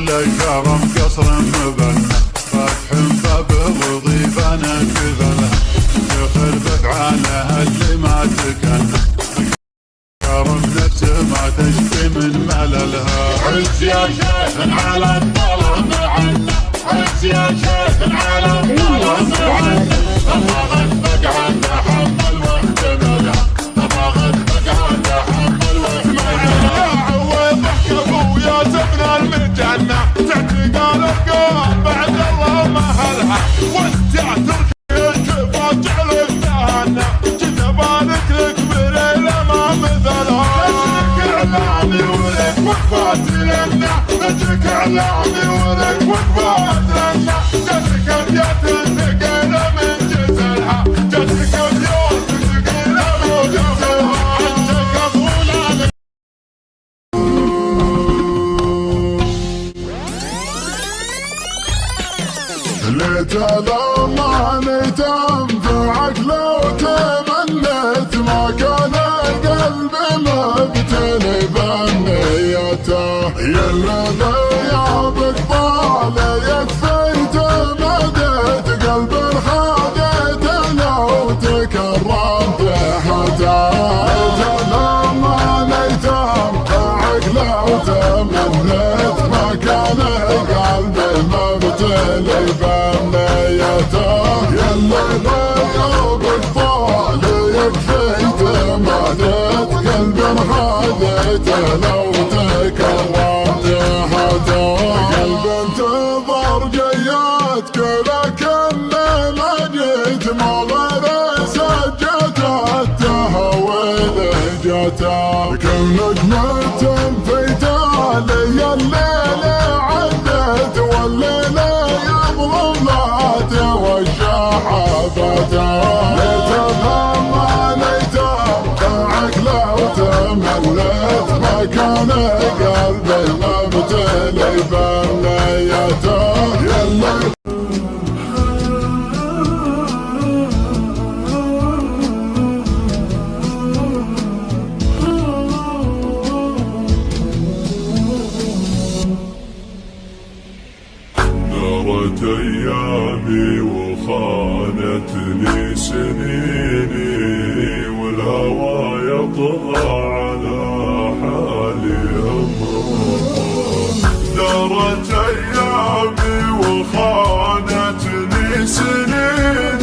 الكرم قصر مبنى فتح بابه وضيفانا كذله يخربك على اللي ما تكنى كرم نفسه ما تشفي من مللها. عز يا شيخ على الظلم عنا، عز يا شيخ على الظلم عنا، تبغى تفقع تحمل واحتملها، تبغى تفقع تحمل واحتملها. عوضك ابويا سبنا المجنة تعتقى الافكار بعد الله مهلها، وانت تركي الكفا جعلك تهنى جذبانك لك بريلة ما مثلها. نجيك اعلامي ولك وقفات لنا، نجيك اعلامي ولك وقفات لنا، جاتك ابيات ثقيلة من جزلها، جاتك ابيات ثقيلة من جزلها. انت كفولة ليت الأمان تنفعك لو تمنيت، ما كان قلبي مبتلي بنيته، يا اللي غيابك طال يكفي تمديت، قلب خديت لو تكرمت حتى. ليت الأمان تنفعك لو تمنيت، ما كان قلبي مبتلي بنيته، يا اللي غيابك طال يكفي تمديت، قلب خديته لو تكرمت حتى. قلب انتظر جياتك لكن ما جيت، ما غير سجته التهويل جته، كم نجمة في تالي الليل عدت، والليلة يظلم ذاته والشحفته. ليت الأمان تنفعك لو تمنيت، ما كان قلبي مبتلي بنيته، يلا دارت أيامي وخانتني سنيني، والهوى يطغى على حالي أمره. دارت أيامي وخانتني سنيني